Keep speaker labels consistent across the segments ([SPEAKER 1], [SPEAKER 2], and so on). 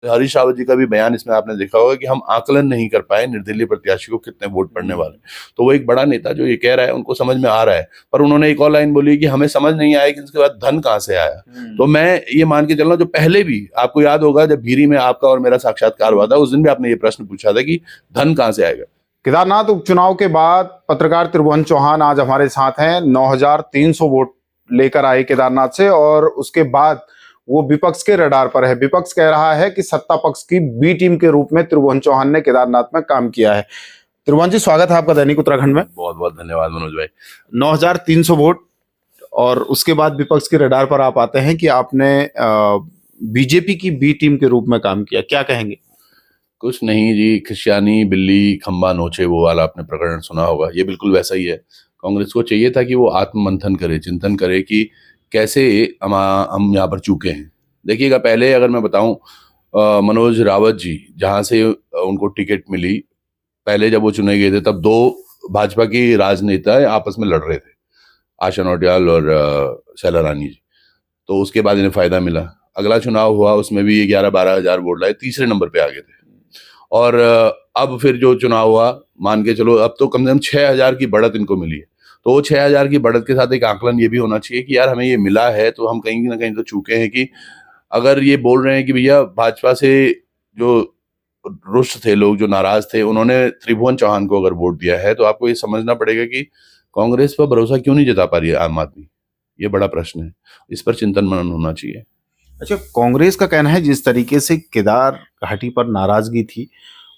[SPEAKER 1] हरीश रावत जी का भी बयान इसमें आपने देखा होगा कि हम आकलन नहीं कर पाए निर्दलीय प्रत्याशी को कितने वोट पड़ने वाले। तो वो एक बड़ा नेता जो ये कह रहा है उनको समझ में आ रहा है, पर उन्होंने एक और लाइन बोली कि हमें समझ नहीं आया कि इसके बाद धन कहाँ से आया। तो मैं ये मान के चल रहा हूँ, जो पहले भी आपको याद होगा जब भीरी में आपका और मेरा साक्षात्कार हुआ था, उस दिन भी आपने ये प्रश्न पूछा था कि धन कहाँ से आएगा।
[SPEAKER 2] केदारनाथ उपचुनाव के बाद पत्रकार त्रिभुवन चौहान आज हमारे साथ हैं। 9,300 वोट लेकर आए केदारनाथ से, और उसके बाद वो विपक्ष के रडार पर है। विपक्ष कह रहा है कि सत्ता पक्ष की बी टीम के रूप में त्रिभुवन चौहान ने केदारनाथ में काम किया है। त्रिभुवन जी, स्वागत है आपका दैनिक उत्तराखंड में।
[SPEAKER 1] बहुत बहुत धन्यवाद मनोज भाई।
[SPEAKER 2] 9,300 वोट और उसके बाद विपक्ष के रडार पर आप आते हैं कि आपने बीजेपी की बी टीम के रूप में काम किया, क्या कहेंगे?
[SPEAKER 1] कुछ नहीं जी, खिसियानी बिल्ली खंबा नोचे वो वाला आपने प्रकरण सुना होगा, ये बिल्कुल वैसा ही है। कांग्रेस को चाहिए था कि वो आत्ममंथन करे, चिंतन करे कि कैसे हम यहाँ पर चूके हैं। देखिएगा, पहले अगर मैं बताऊं, मनोज रावत जी जहाँ से उनको टिकट मिली, पहले जब वो चुने गए थे तब दो भाजपा की राजनेता आपस में लड़ रहे थे, आशा नौटियाल और शैला रानी जी। तो उसके बाद इन्हें फायदा मिला। अगला चुनाव हुआ, उसमें भी ये 11-12 हजार वोट लाए, तीसरे नंबर पे आ गए थे। और अब फिर जो चुनाव हुआ, मान के चलो अब तो कम से कम 6,000 की बढ़त इनको मिली है। तो वो 6,000 की बढ़त के साथ एक आकलन ये भी होना चाहिए कि यार हमें ये मिला है तो हम कहीं ना कहीं तो चूके हैं। कि अगर ये बोल रहे हैं कि भैया भाजपा से जो रुष्ट थे लोग, जो नाराज थे, उन्होंने त्रिभुवन चौहान को अगर वोट दिया है, तो आपको ये समझना पड़ेगा कि कांग्रेस पर भरोसा क्यों नहीं जता पा रही है आम आदमी। ये बड़ा प्रश्न है, इस पर चिंतन मनन होना चाहिए।
[SPEAKER 2] अच्छा, कांग्रेस का कहना है जिस तरीके से केदार घाटी पर नाराजगी थी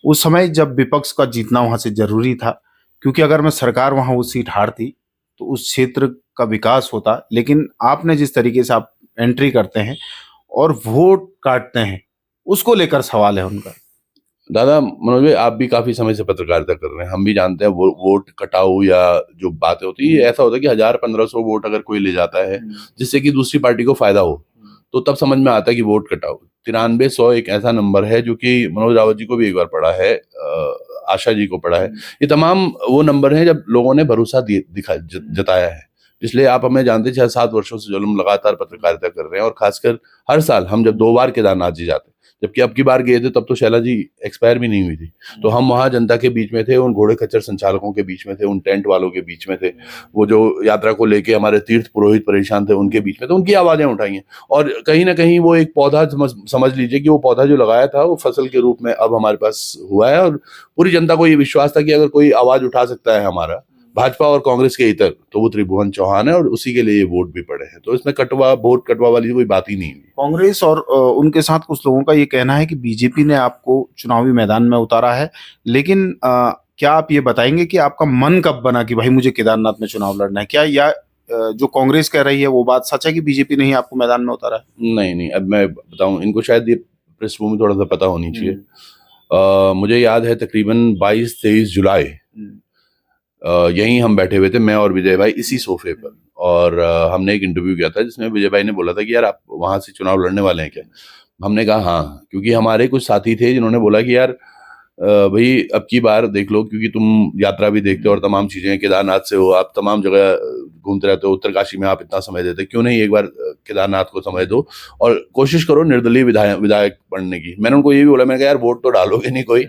[SPEAKER 2] उस समय, जब विपक्ष का जीतना वहां से जरूरी था, क्योंकि अगर मैं सरकार वहां वो सीट हारती तो उस क्षेत्र का विकास होता। लेकिन आपने जिस तरीके से आप एंट्री करते हैं और वोट काटते हैं, उसको लेकर सवाल है उनका।
[SPEAKER 1] दादा मनोज भाई, आप भी काफी समय से पत्रकारिता कर रहे हैं, हम भी जानते हैं वोट कटाऊ या जो बातें होती है, ऐसा होता है कि 1,000-1,500 वोट अगर कोई ले जाता है जिससे कि दूसरी पार्टी को फायदा हो, तो तब समझ में आता है कि वोट कटाओ। 9300 एक ऐसा नंबर है जो कि मनोज रावत जी को भी एक बार पड़ा है, आशा जी को पड़ा है। ये तमाम वो नंबर हैं जब लोगों ने भरोसा जताया है। इसलिए आप हमें जानते 6-7 वर्षों से जो हम लगातार पत्रकारिता कर रहे हैं, और खासकर हर साल हम जब 2 बार केदारनाथ जी जाते हैं, जबकि अब की बार गए थे तब तो शैला जी एक्सपायर भी नहीं हुई थी, तो हम वहां जनता के बीच में थे, उन घोड़े खच्चर संचालकों के बीच में थे, उन टेंट वालों के बीच में थे, वो जो यात्रा को लेके हमारे तीर्थ पुरोहित परेशान थे उनके बीच में, तो उनकी आवाजें उठाई हैं। और कहीं ना कहीं वो एक पौधा समझ लीजिए कि वो पौधा जो लगाया था वो फसल के रूप में अब हमारे पास हुआ है। और पूरी जनता को ये विश्वास था कि अगर कोई आवाज उठा सकता है हमारा भाजपा और कांग्रेस के इतर, तो वो त्रिभुवन चौहान है, और उसी के लिए ये वोट भी पड़े हैं। तो इसमें वोट कटवा वाली कोई बात ही नहीं है।
[SPEAKER 2] कांग्रेस और उनके साथ कुछ लोगों का ये कहना है कि बीजेपी ने आपको चुनावी मैदान में उतारा है, लेकिन क्या आप ये बताएंगे कि आपका मन कब बना कि भाई मुझे केदारनाथ में चुनाव लड़ना है? क्या या जो कांग्रेस कह रही है वो बात सच है कि बीजेपी ने ही आपको मैदान में उतारा है?
[SPEAKER 1] नहीं, अब मैं बताऊं, इनको शायद ये पृष्ठभूमि थोड़ा सा पता होनी चाहिए। मुझे याद है तकरीबन 22-23 जुलाई यहीं हम बैठे हुए थे, मैं और विजय भाई, इसी सोफे पर, और हमने एक इंटरव्यू किया था जिसमें विजय भाई ने बोला था कि यार आप वहां से चुनाव लड़ने वाले हैं क्या? हमने कहा हाँ, क्योंकि हमारे कुछ साथी थे जिन्होंने बोला कि यार भाई अब की बार देख लो, क्योंकि तुम यात्रा भी देखते हो और तमाम चीजें, केदारनाथ से हो, आप तमाम जगह घूमते रहते हो, उत्तरकाशी में आप इतना समय देते, क्यों नहीं एक बार केदारनाथ को समय दो और कोशिश करो निर्दलीय विधायक बनने की। मैंने उनको ये भी बोला, मैंने कहा यार वोट तो डालोगे नहीं कोई,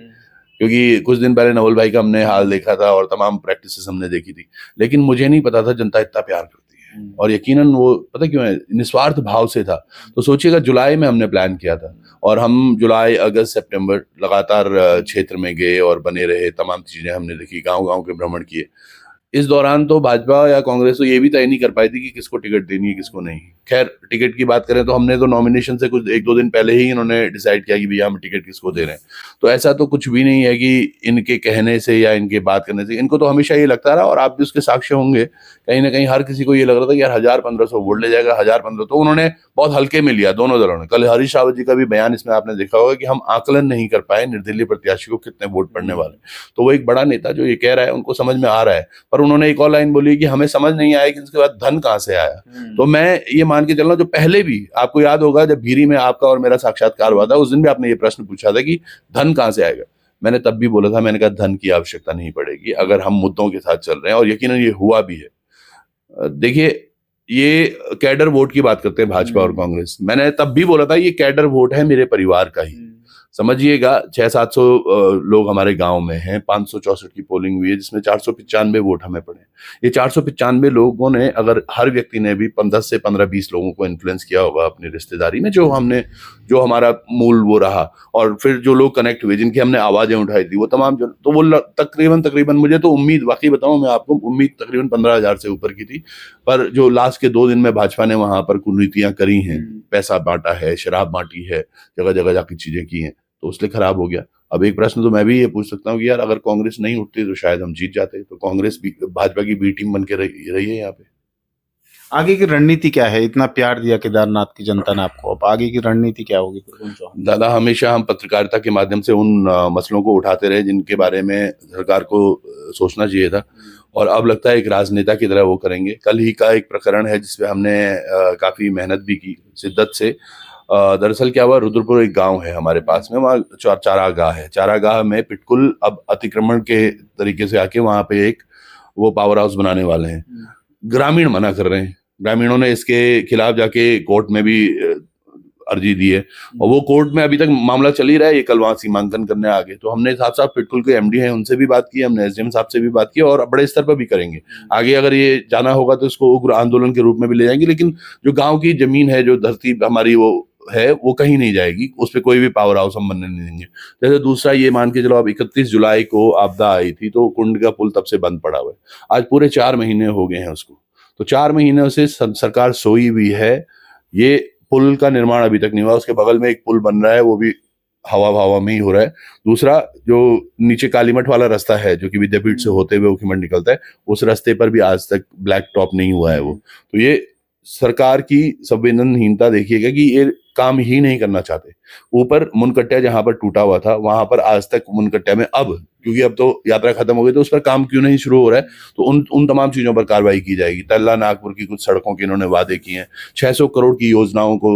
[SPEAKER 1] क्योंकि कुछ दिन पहले नवल भाई का हमने हाल देखा था और तमाम प्रैक्टिसेस हमने देखी थी, लेकिन मुझे नहीं पता था जनता इतना प्यार करती है। और यकीनन वो पता क्यों है, निस्वार्थ भाव से था। तो सोचिएगा, जुलाई में हमने प्लान किया था और हम जुलाई, अगस्त, सितंबर लगातार क्षेत्र में गए और बने रहे, तमाम चीजें हमने देखी, गांव-गांव के भ्रमण किए। इस दौरान तो भाजपा या कांग्रेस तो ये भी तय नहीं कर पाई थी कि किसको टिकट देनी है, किसको नहीं। खैर, टिकट की बात करें तो हमने तो नॉमिनेशन से कुछ 1-2 दिन पहले ही इन्होंने डिसाइड किया कि भैया हम टिकट किसको दे रहे हैं। तो ऐसा तो कुछ भी नहीं है कि इनके कहने से या इनके बात करने से, इनको तो हमेशा ये लगता रहा, और आप भी उसके साक्ष्य होंगे, कहीं ना कहीं हर किसी को ये लग रहा था कि यार 1,000-1,500 वोट ले जाएगा, 1,000-1,500। तो उन्होंने बहुत हल्के में लिया दोनों दलों ने। कल हरीश रावत जी का भी बयान इसमें आपने देखा होगा कि हम आकलन नहीं कर पाए निर्दलीय प्रत्याशी को कितने वोट पड़ने वाले। तो वो एक बड़ा नेता जो ये कह रहा है उनको समझ में आ रहा है, पर उन्होंने एक और लाइन बोली कि हमें समझ नहीं आया कि इसके बाद धन कहाँ से आया। तो मैं ये मान के चल रहा हूँ, जो पहले भी आपको याद होगा जब भीरी में आपका और मेरा साक्षात्कार हुआ था, उस दिन भी आपने ये प्रश्न पूछा था कि धन कहाँ से आएगा। मैंने तब भी बोला था, मैंने कहा धन की आवश्यकता नहीं पड़ेगी अगर हम मुद्दों के साथ चल रहे हैं, और यकीनन ये हुआ भी है। देखिए, ये कैडर वोट की बात करते हैं भाजपा और कांग्रेस, मैंने तब भी बोला था ये कैडर वोट है मेरे परिवार का ही। समझिएगा 600-700 लोग हमारे गांव में हैं, 564 की पोलिंग हुई है, जिसमें 495 वोट हमें पड़े। ये 495 लोगों ने, अगर हर व्यक्ति ने भी 10 से 15-20 लोगों को इन्फ्लुएंस किया होगा अपनी रिश्तेदारी में, जो हमारा मूल वो रहा, और फिर जो लोग कनेक्ट हुए, जिनकी हमने आवाजें उठाई थी, वो तमाम तो वो तकरीबन मुझे तो उम्मीद, वाकई बताऊं मैं आपको, उम्मीद तकरीबन 15,000 से ऊपर की थी। पर जो लास्ट के 2 दिन में भाजपा ने वहां पर कुरीतियां करी हैं, पैसा बांटा है, शराब बांटी है, जगह जगह जाकर चीजें की हैं, तो उसलिए खराब हो गया। अब एक प्रश्न तो मैं भी ये पूछ सकता हूँ कि यार, अगर कांग्रेस नहीं उठती तो शायद हम जीत जाते। तो कांग्रेस भी भाजपा की बी टीम बन के रही है यहाँ पे।
[SPEAKER 2] आगे की रणनीति क्या है? इतना प्यार दिया केदारनाथ की जनता ने आपको, अब आगे की रणनीति क्या होगी त्रिभुवन चौहान?
[SPEAKER 1] दादा, हमेशा हम पत्रकारिता के माध्यम से उन मसलों को उठाते रहे जिनके बारे में सरकार को सोचना चाहिए था, और अब लगता है एक राजनेता की तरह वो करेंगे। कल ही का एक प्रकरण है जिसपे हमने काफी मेहनत भी की शिद्दत से। दरअसल क्या हुआ, रुद्रपुर एक गांव है हमारे पास में, वहाँ चारागाह है। चारागाह में पिटकुल अब अतिक्रमण के तरीके से आके वहां पे एक वो पावर हाउस बनाने वाले हैं। ग्रामीण मना कर रहे हैं। ग्रामीणों ने इसके खिलाफ जाके कोर्ट में भी अर्जी दी है, और वो कोर्ट में अभी तक मामला चल ही रहा है। ये कल वहां सीमांकन करने आ गए, तो हमने साफ साफ पिटकुल के एमडी हैं उनसे भी बात की, हमने एसडीएम साहब से भी बात की, और बड़े स्तर पर भी करेंगे। आगे अगर ये जाना होगा तो इसको उग्र आंदोलन के रूप में भी ले जाएंगे। लेकिन जो गांव की जमीन है, जो धरती हमारी वो है, वो कहीं नहीं जाएगी, उस पर कोई भी पावर हाउस हम बनने नहीं देंगे। जैसे दूसरा ये मान के चलो, अब 31 जुलाई को आपदा आई थी, तो कुंड का पुल तब से बंद पड़ा हुआ है। आज पूरे 4 महीने हो गए हैं उसको, तो 4 महीने से सरकार सोई हुई है। ये पुल का निर्माण अभी तक नहीं हुआ। उसके बगल में एक पुल बन रहा है, वो भी हवा में ही हो रहा है। दूसरा, जो नीचे कालीमठ वाला रास्ता है, जो कि विद्यापीठ से होते हुए ऊखीमठ निकलता है, उस रास्ते पर भी आज तक ब्लैक टॉप नहीं हुआ है वो। तो ये सरकार की संवेदनहीनता देखिएगा कि ये काम ही नहीं करना चाहते। ऊपर मुनकट्टा जहां पर टूटा हुआ था, वहां पर आज तक मुनकट्टा में, अब क्योंकि अब तो यात्रा खत्म हो गई, तो उस पर काम क्यों नहीं शुरू हो रहा है? तो उन तमाम चीजों पर कार्रवाई की जाएगी। तल्ला नागपुर की कुछ सड़कों के इन्होंने वादे किए हैं। 600 करोड़ की योजनाओं को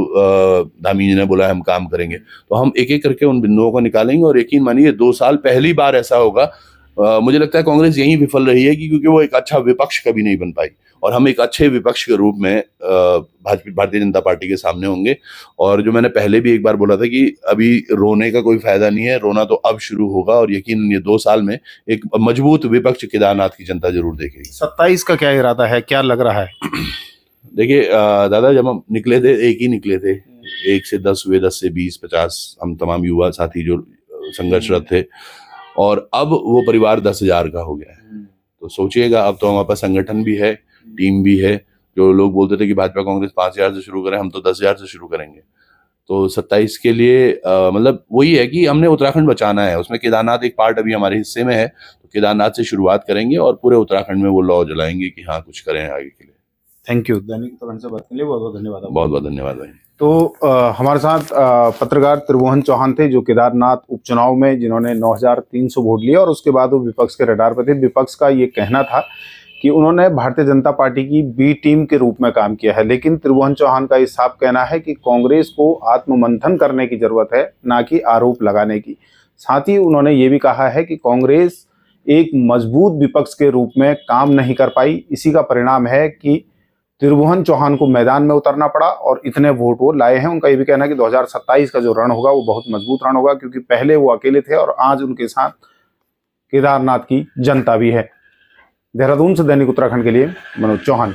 [SPEAKER 1] धामी जी ने बोला हम काम करेंगे। तो हम एक एक करके उन बिंदुओं को निकालेंगे, और यकीन मानिए 2 साल पहली बार ऐसा होगा। मुझे लगता है कांग्रेस यही विफल रही है कि क्योंकि वो एक अच्छा विपक्ष कभी नहीं बन पाई, और हम एक अच्छे विपक्ष के रूप में भारतीय जनता पार्टी के सामने होंगे। और जो मैंने पहले भी एक बार बोला था कि अभी रोने का कोई फायदा नहीं है, रोना तो अब शुरू होगा, और यकीन ये 2 साल में एक मजबूत विपक्ष केदारनाथ की जनता जरूर देखेगी।
[SPEAKER 2] 27 का क्या इरादा है, क्या लग रहा है?
[SPEAKER 1] देखिए दादा, जब हम निकले थे, एक ही निकले थे, 1 से 10 हुए, 10 से 20, 50 हम तमाम युवा साथी जो संघर्षरत थे, और अब वो परिवार 10,000 का हो गया है। तो सोचिएगा, अब तो हमारे पास संगठन भी है, टीम भी है। जो लोग बोलते थे कि भाजपा कांग्रेस 5,000 से शुरू करें, हम तो 10,000 से शुरू करेंगे। तो 27 के लिए मतलब वही है कि हमने उत्तराखंड बचाना है। उसमें केदारनाथ एक पार्ट अभी हमारे हिस्से में है, तो केदारनाथ से शुरुआत करेंगे और पूरे उत्तराखंड में वो लौ जलाएंगे कि हाँ, कुछ करें आगे के लिए।
[SPEAKER 2] Thank you. दैनिक उत्तराखंड से बात करने के लिए बहुत बहुत धन्यवाद।
[SPEAKER 1] बहुत बहुत धन्यवाद भाई।
[SPEAKER 2] तो हमारे साथ पत्रकार त्रिभुवन चौहान थे, जो केदारनाथ उपचुनाव में जिन्होंने 9,300 वोट लिए, और उसके बाद वो विपक्ष के रडार पर थे। विपक्ष का ये कहना था कि उन्होंने भारतीय जनता पार्टी की बी टीम के रूप में काम किया है, लेकिन त्रिभुवन चौहान का ये साफ कहना है कि कांग्रेस को आत्ममंथन करने की जरूरत है, ना कि आरोप लगाने की। साथ ही उन्होंने ये भी कहा है कि कांग्रेस एक मजबूत विपक्ष के रूप में काम नहीं कर पाई। इसी का परिणाम है कि त्रिभुवन चौहान को मैदान में उतरना पड़ा और इतने वोट वो लाए हैं। उनका ये भी कहना है कि 2027 का जो रण होगा वो बहुत मजबूत रण होगा, क्योंकि पहले वो अकेले थे और आज उनके साथ केदारनाथ की जनता भी है। देहरादून से दैनिक उत्तराखंड के लिए मनोज चौहान।